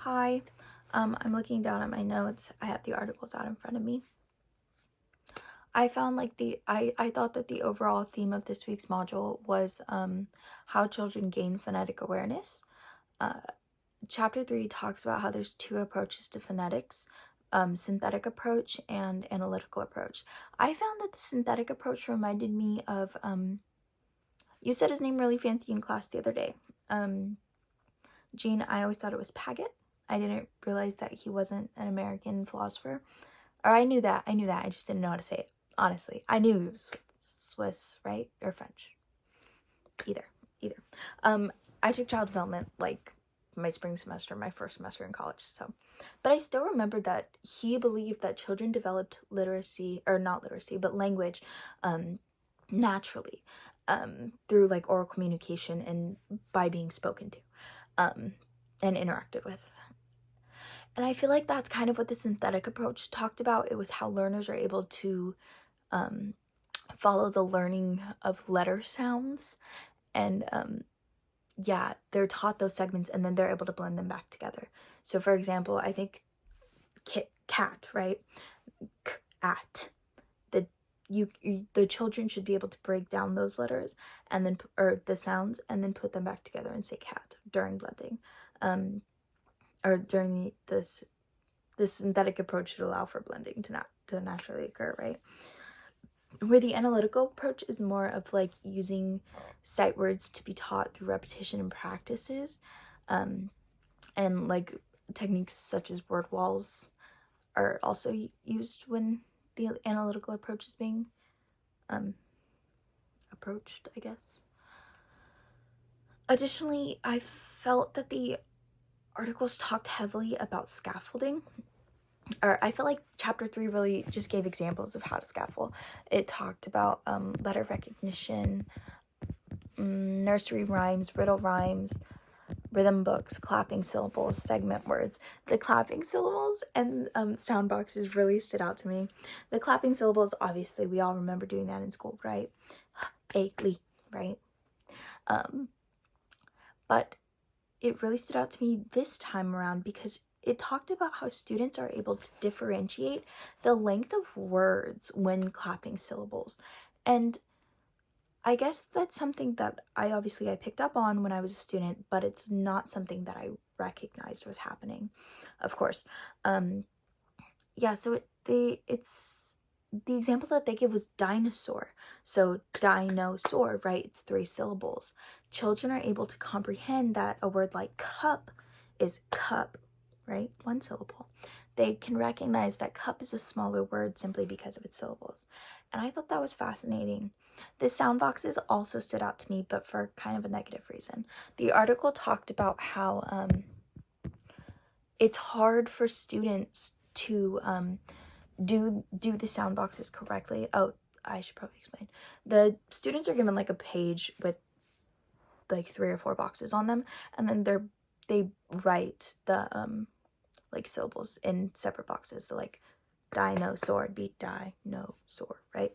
Hi, I'm looking down at my notes. I have the articles out in front of me. I found like I thought that the overall theme of this week's module was how children gain phonetic awareness. Uh, Chapter 3 talks about how there's two approaches to phonetics, synthetic approach and analytical approach. I found that the synthetic approach reminded me of, you said his name really fancy in class the other day. Gene, I always thought it was Paget. I didn't realize that he wasn't an American philosopher. Or I knew that, I just didn't know how to say it. Honestly, I knew he was Swiss, right? Or French. Either. I took child development like my spring semester, my first semester in college, so. But I still remember that he believed that children developed literacy, or not literacy, but language, naturally, through like oral communication and by being spoken to, and interacted with. And I feel like that's kind of what the synthetic approach talked about. It was how learners are able to follow the learning of letter sounds, and yeah, they're taught those segments and then they're able to blend them back together. So for example, I think cat, right? At. The children should be able to break down those letters and then, or the sounds, and then put them back together and say cat during blending, or during this synthetic approach should allow for blending to naturally occur, right? Where the analytical approach is more of like using sight words to be taught through repetition and practices, and like techniques such as word walls are also used when the analytical approach is being approached, I guess. Additionally, I felt that the articles talked heavily about scaffolding. Or I feel like chapter 3 really just gave examples of how to scaffold. It talked about letter recognition, nursery rhymes, riddle rhymes, rhythm books, clapping syllables, segment words. The clapping syllables and sound boxes really stood out to me. The clapping syllables, obviously, we all remember doing that in school, right? A-ly, right? But it really stood out to me this time around because it talked about how students are able to differentiate the length of words when clapping syllables. And I guess that's something that I picked up on when I was a student, but it's not something that I recognized was happening, of course. Yeah, so it's the example that they give was dinosaur. So dinosaur, right? It's 3 syllables. Children are able to comprehend that a word like cup is cup, right? 1 syllable. They can recognize that cup is a smaller word simply because of its syllables. And I thought that was fascinating. The sound boxes also stood out to me, but for kind of a negative reason. The article talked about how it's hard for students to do the sound boxes correctly. Oh, I should probably explain. The students are given like a page with like 3 or 4 boxes on them, and then they write the like syllables in separate boxes. So like dinosaur would be dinosaur, right?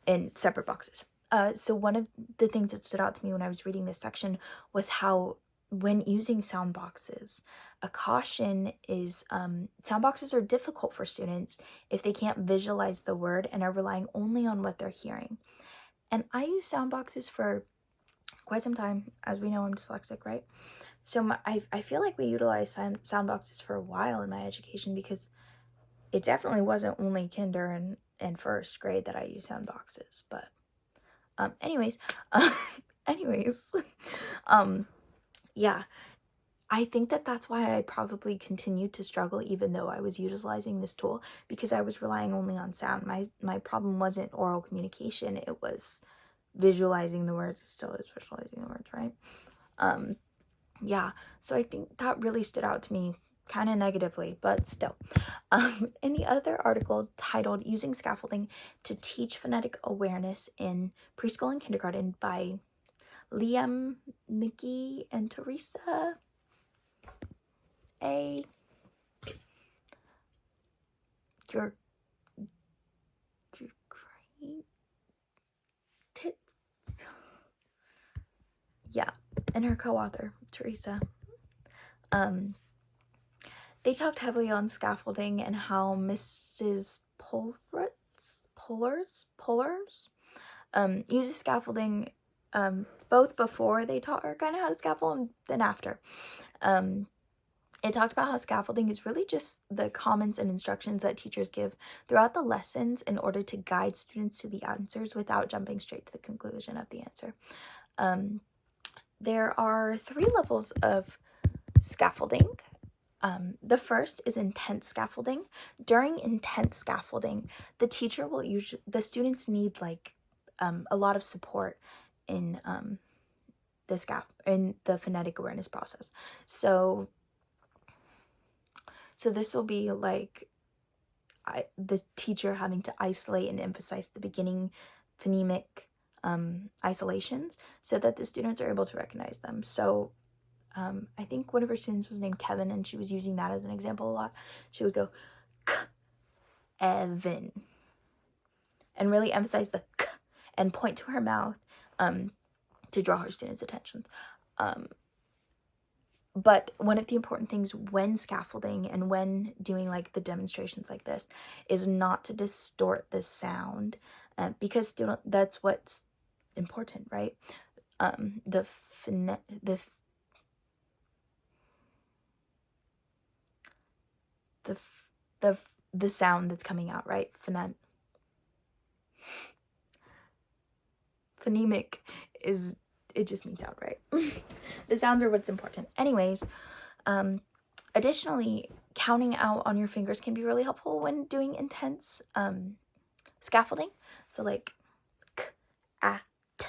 In separate boxes. So one of the things that stood out to me when I was reading this section was how when using sound boxes, a caution is sound boxes are difficult for students if they can't visualize the word and are relying only on what they're hearing. And I use sound boxes for quite some time. As we know, I'm dyslexic, right? So I feel like we utilized sound boxes for a while in my education because it definitely wasn't only kinder and first grade that I used sound boxes. But anyways, yeah, I think that that's why I probably continued to struggle even though I was utilizing this tool, because I was relying only on sound. My problem wasn't oral communication, it was visualizing the words. It still is visualizing the words, right? Yeah, so I think that really stood out to me kind of negatively, but still. In the other article titled Using Scaffolding to Teach Phonetic Awareness in Preschool and Kindergarten by Liam, Mickey, and Teresa A. You're great tits. Yeah, and her co-author, Teresa. they talked heavily on scaffolding and how Mrs. Pollers uses scaffolding both before they taught her kind of how to scaffold and then after. It talked about how scaffolding is really just the comments and instructions that teachers give throughout the lessons in order to guide students to the answers without jumping straight to the conclusion of the answer. There are 3 levels of scaffolding. The first is intense scaffolding. During intense scaffolding, the teacher will the students need like a lot of support in the phonetic awareness process. So this will be like the teacher having to isolate and emphasize the beginning phonemic isolations so that the students are able to recognize them. So I think one of her students was named Kevin, and she was using that as an example a lot. She would go, Evan, and really emphasize the k and point to her mouth to draw her students' attention. But one of the important things when scaffolding and when doing like the demonstrations like this is not to distort the sound, because that's what's important, right? The sound that's coming out, right? Phonemic is, it just means out, right? The sounds are what's important. Anyways, additionally, counting out on your fingers can be really helpful when doing intense scaffolding. So like k, a, t,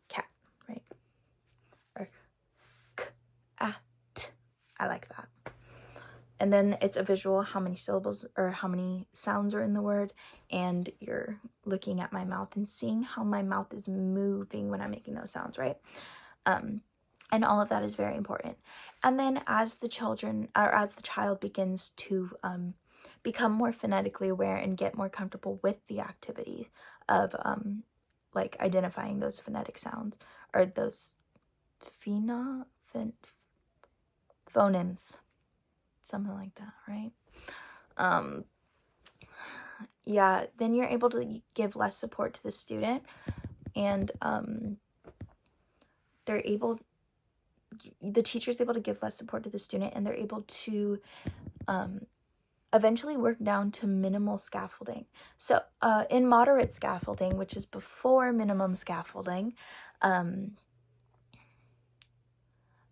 cat, right? Or k, a, t. I like that. And then it's a visual, how many syllables or how many sounds are in the word, and you're looking at my mouth and seeing how my mouth is moving when I'm making those sounds, right? And all of that is very important. And then as the child begins to become more phonetically aware and get more comfortable with the activity of like identifying those phonetic sounds or those phonemes, something like that, right? Yeah, then you're able to give less support to the student, and the teacher's able to give less support to the student, and they're able to eventually work down to minimal scaffolding. So in moderate scaffolding, which is before minimum scaffolding,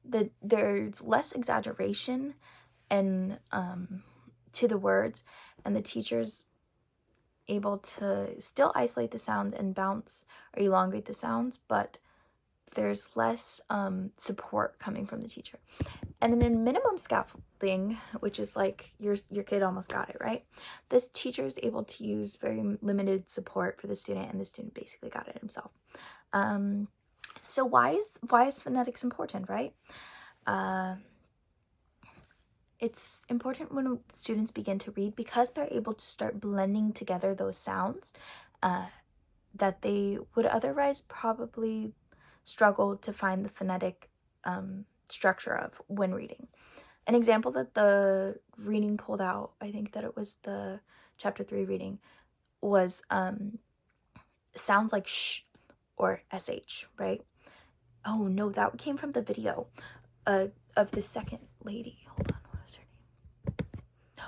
there's less exaggeration and to the words, and the teacher's able to still isolate the sounds and bounce or elongate the sounds, but there's less support coming from the teacher. And then in minimum scaffolding, which is like your kid almost got it, right? This teacher is able to use very limited support for the student, and the student basically got it himself. So why is phonetics important, right? It's important when students begin to read because they're able to start blending together those sounds that they would otherwise probably struggle to find the phonetic structure of when reading. An example that the reading pulled out, I think that it was the chapter 3 reading, was sounds like sh or sh, right? Oh no, that came from the video of the second lady. Hold on, what was her name? No.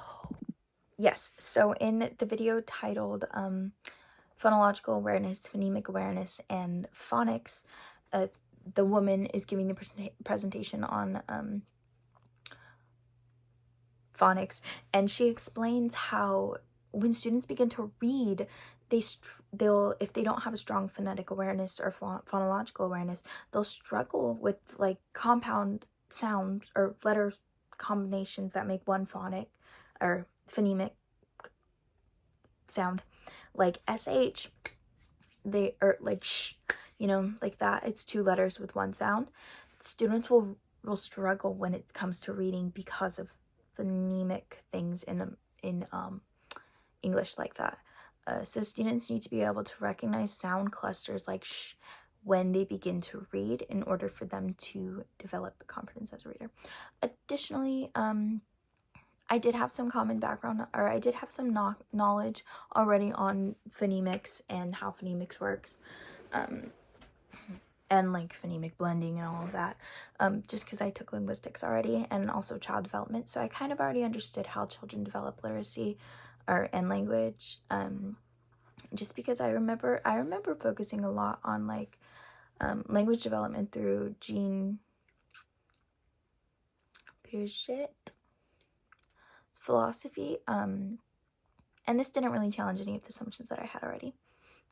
Yes, so in the video titled Phonological Awareness, Phonemic Awareness, and Phonics, the woman is giving the presentation on phonics, and she explains how when students begin to read, they'll if they don't have a strong phonetic awareness or phonological awareness, they'll struggle with like compound sounds or letter combinations that make one phonic or phonemic sound, like sh. They are like sh, like that. It's 2 letters with 1 sound. Students will struggle when it comes to reading because of phonemic things in English like that. So students need to be able to recognize sound clusters like sh, when they begin to read in order for them to develop confidence as a reader. Additionally, I did have some common background, or I did have some knowledge already on phonemics and how phonemics works, and like phonemic blending and all of that, just because I took linguistics already, and also child development, so I kind of already understood how children develop literacy and language, just because I remember focusing a lot on like language development through Jean Piaget's philosophy, and this didn't really challenge any of the assumptions that I had already.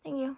Thank you.